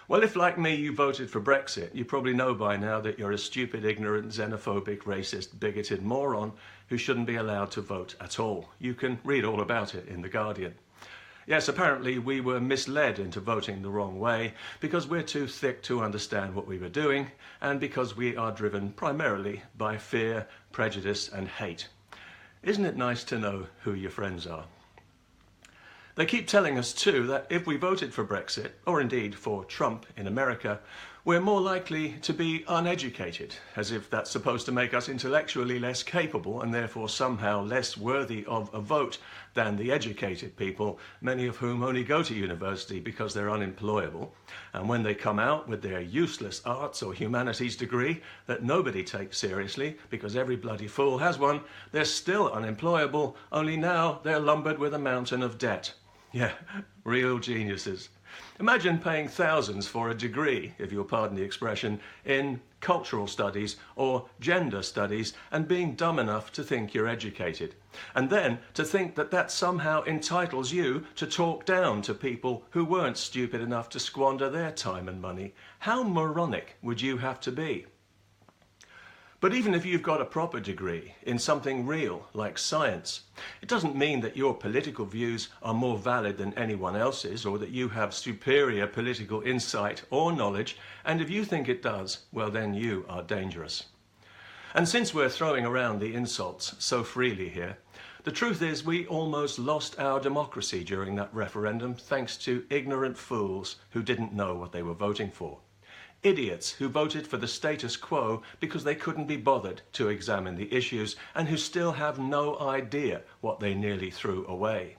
Well, if like me you voted for Brexit, you probably know by now that you're a stupid, ignorant, xenophobic, racist, bigoted moron who shouldn't be allowed to vote at all. You can read all about it in The Guardian. Yes, apparently we were misled into voting the wrong way because we're too thick to understand what we were doing and because we are driven primarily by fear, prejudice and hate. Isn't it nice to know who your friends are? They keep telling us too that if we voted for Brexit, or indeed for Trump in America, we're more likely to be uneducated, as if that's supposed to make us intellectually less capable and therefore somehow less worthy of a vote than the educated people, many of whom only go to university because they're unemployable. And when they come out with their useless arts or humanities degree that nobody takes seriously because every bloody fool has one, they're still unemployable, only now they're lumbered with a mountain of debt. Yeah, real geniuses. Imagine paying thousands for a degree, if you'll pardon the expression, in cultural studies or gender studies and being dumb enough to think you're educated. And then to think that that somehow entitles you to talk down to people who weren't stupid enough to squander their time and money. How moronic would you have to be? But even if you've got a proper degree in something real, like science, it doesn't mean that your political views are more valid than anyone else's or that you have superior political insight or knowledge, and if you think it does, well then you are dangerous. And since we're throwing around the insults so freely here, the truth is we almost lost our democracy during that referendum thanks to ignorant fools who didn't know what they were voting for. Idiots who voted for the status quo because they couldn't be bothered to examine the issues and who still have no idea what they nearly threw away.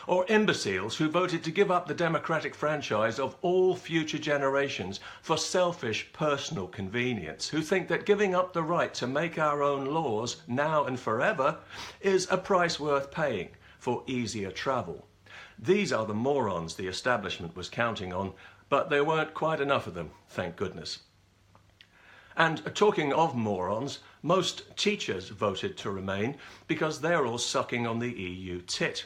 Or imbeciles who voted to give up the democratic franchise of all future generations for selfish personal convenience, who think that giving up the right to make our own laws now and forever is a price worth paying for easier travel. These are the morons the establishment was counting on, but there weren't quite enough of them, thank goodness. And talking of morons, most teachers voted to remain because they're all sucking on the EU tit.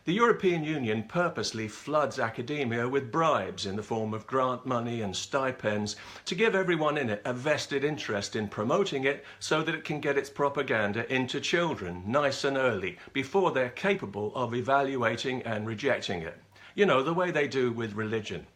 The European Union purposely floods academia with bribes in the form of grant money and stipends to give everyone in it a vested interest in promoting it so that it can get its propaganda into children nice and early before they're capable of evaluating and rejecting it. You know, the way they do with religion.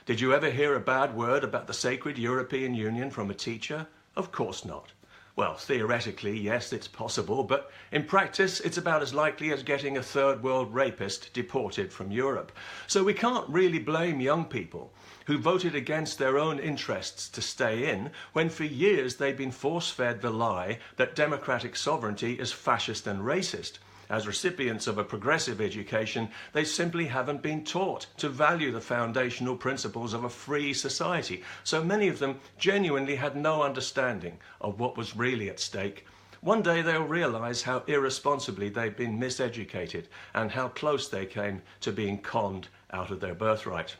Did you ever hear a bad word about the sacred European Union from a teacher? Of course not. Well, theoretically, yes, it's possible, but in practice, it's about as likely as getting a third world rapist deported from Europe. So we can't really blame young people who voted against their own interests to stay in when for years they've been force-fed the lie that democratic sovereignty is fascist and racist. As recipients of a progressive education, they simply haven't been taught to value the foundational principles of a free society. So many of them genuinely had no understanding of what was really at stake. One day they'll realise how irresponsibly they've been miseducated and how close they came to being conned out of their birthright.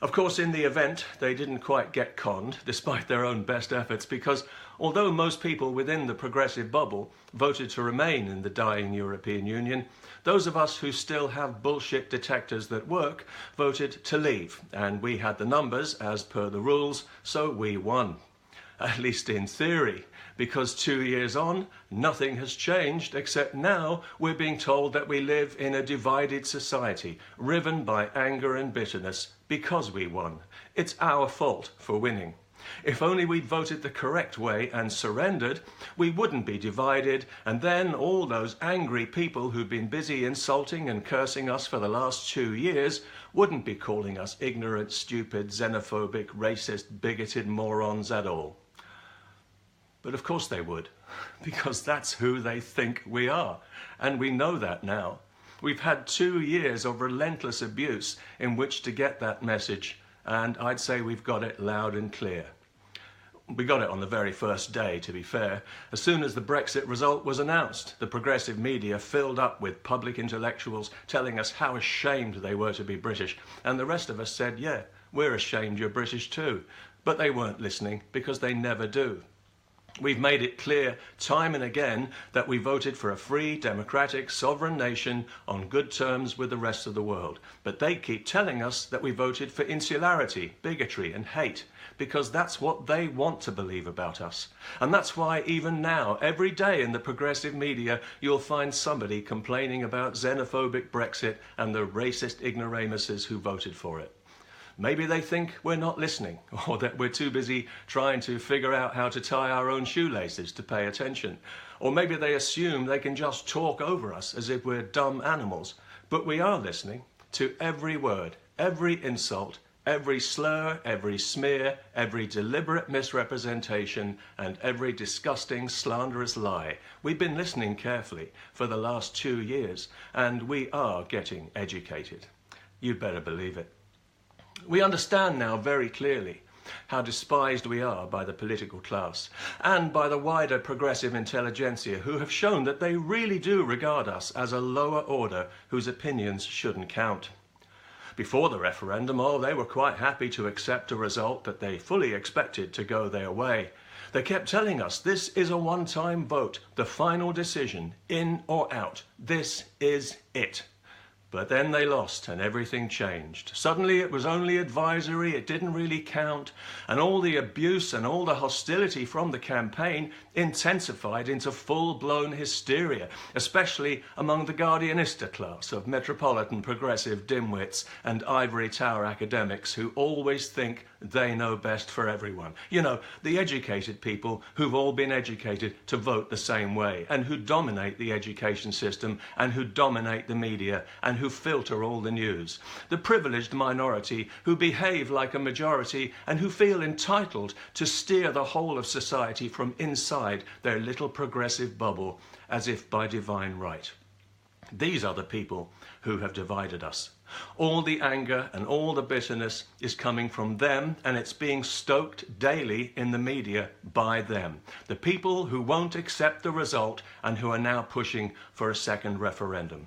Of course, in the event, they didn't quite get conned, despite their own best efforts, because although most people within the progressive bubble voted to remain in the dying European Union, those of us who still have bullshit detectors that work voted to leave, and we had the numbers as per the rules, so we won. At least in theory, because 2 years on, nothing has changed, except now we're being told that we live in a divided society, riven by anger and bitterness, because we won. It's our fault for winning. If only we'd voted the correct way and surrendered, we wouldn't be divided, and then all those angry people who've been busy insulting and cursing us for the last 2 years wouldn't be calling us ignorant, stupid, xenophobic, racist, bigoted morons at all. But of course they would, because that's who they think we are, and we know that now. We've had 2 years of relentless abuse in which to get that message, and I'd say we've got it loud and clear. We got it on the very first day, to be fair. As soon as the Brexit result was announced, the progressive media filled up with public intellectuals telling us how ashamed they were to be British, and the rest of us said, yeah, we're ashamed you're British too. But they weren't listening, because they never do. We've made it clear time and again that we voted for a free, democratic, sovereign nation on good terms with the rest of the world. But they keep telling us that we voted for insularity, bigotry and hate, because that's what they want to believe about us. And that's why even now, every day in the progressive media, you'll find somebody complaining about xenophobic Brexit and the racist ignoramuses who voted for it. Maybe they think we're not listening, or that we're too busy trying to figure out how to tie our own shoelaces to pay attention. Or maybe they assume they can just talk over us as if we're dumb animals. But we are listening to every word, every insult, every slur, every smear, every deliberate misrepresentation, and every disgusting, slanderous lie. We've been listening carefully for the last 2 years, and we are getting educated. You'd better believe it. We understand now very clearly how despised we are by the political class and by the wider progressive intelligentsia, who have shown that they really do regard us as a lower order whose opinions shouldn't count. Before the referendum, they were quite happy to accept a result that they fully expected to go their way. They kept telling us this is a one-time vote, the final decision, in or out. This is it. But then they lost and everything changed. Suddenly it was only advisory, it didn't really count, and all the abuse and all the hostility from the campaign intensified into full-blown hysteria, especially among the Guardianista class of metropolitan progressive dimwits and ivory tower academics who always think they know best for everyone. You know, the educated people who've all been educated to vote the same way, and who dominate the education system, and who dominate the media, and who filter all the news. The privileged minority who behave like a majority and who feel entitled to steer the whole of society from inside their little progressive bubble as if by divine right. These are the people who have divided us. All the anger and all the bitterness is coming from them, and it's being stoked daily in the media by them. The people who won't accept the result and who are now pushing for a second referendum.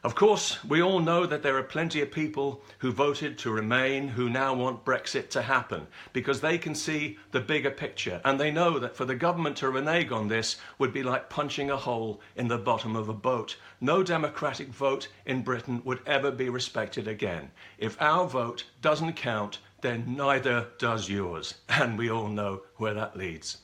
Of course, we all know that there are plenty of people who voted to remain who now want Brexit to happen because they can see the bigger picture, and they know that for the government to renege on this would be like punching a hole in the bottom of a boat. No democratic vote in Britain would ever be respected again. If our vote doesn't count, then neither does yours, and we all know where that leads.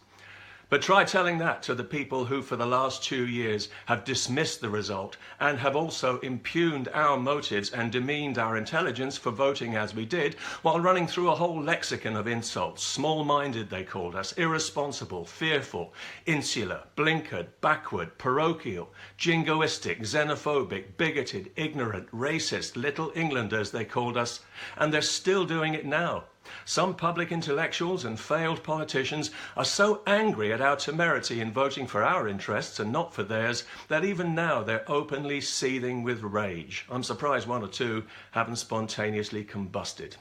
But try telling that to the people who for the last 2 years have dismissed the result and have also impugned our motives and demeaned our intelligence for voting as we did, while running through a whole lexicon of insults. Small-minded, they called us, irresponsible, fearful, insular, blinkered, backward, parochial, jingoistic, xenophobic, bigoted, ignorant, racist, little Englanders, they called us, and they're still doing it now. Some public intellectuals and failed politicians are so angry at our temerity in voting for our interests and not for theirs that even now they're openly seething with rage. I'm surprised 1 or 2 haven't spontaneously combusted.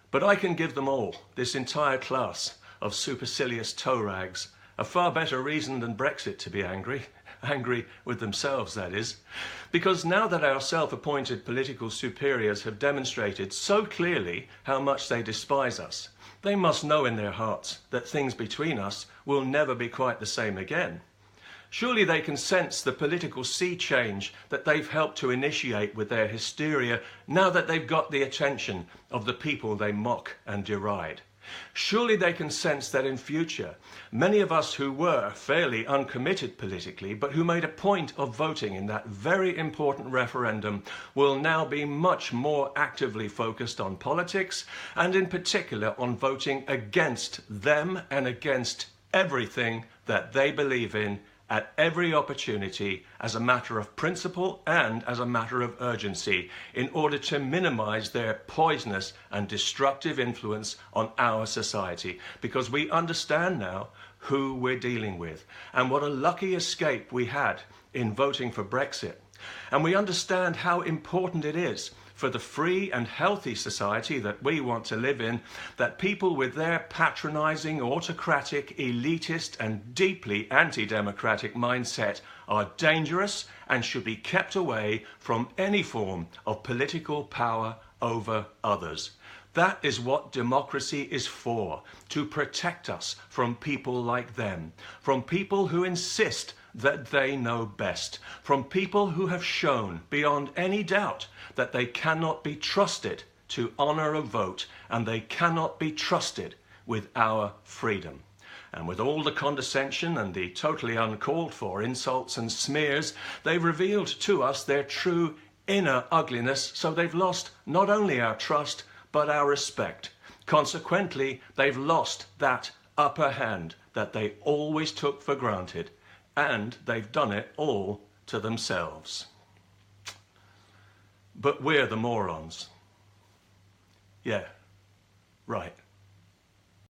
But I can give them all, this entire class of supercilious toe rags, a far better reason than Brexit to be angry with themselves, that is. Because now that our self-appointed political superiors have demonstrated so clearly how much they despise us, they must know in their hearts that things between us will never be quite the same again. Surely they can sense the political sea change that they've helped to initiate with their hysteria now that they've got the attention of the people they mock and deride. Surely they can sense that in future, many of us who were fairly uncommitted politically, but who made a point of voting in that very important referendum, will now be much more actively focused on politics, and in particular on voting against them and against everything that they believe in at every opportunity as a matter of principle and as a matter of urgency in order to minimize their poisonous and destructive influence on our society, because we understand now who we're dealing with and what a lucky escape we had in voting for Brexit. And we understand how important it is for the free and healthy society that we want to live in, that people with their patronising, autocratic, elitist and deeply anti-democratic mindset are dangerous and should be kept away from any form of political power over others. That is what democracy is for, to protect us from people like them, from people who insist that they know best, from people who have shown beyond any doubt that they cannot be trusted to honour a vote and they cannot be trusted with our freedom. And with all the condescension and the totally uncalled for insults and smears, they've revealed to us their true inner ugliness, so they've lost not only our trust, but our respect. Consequently, they've lost that upper hand that they always took for granted, and they've done it all to themselves. But we're the morons. Yeah, right.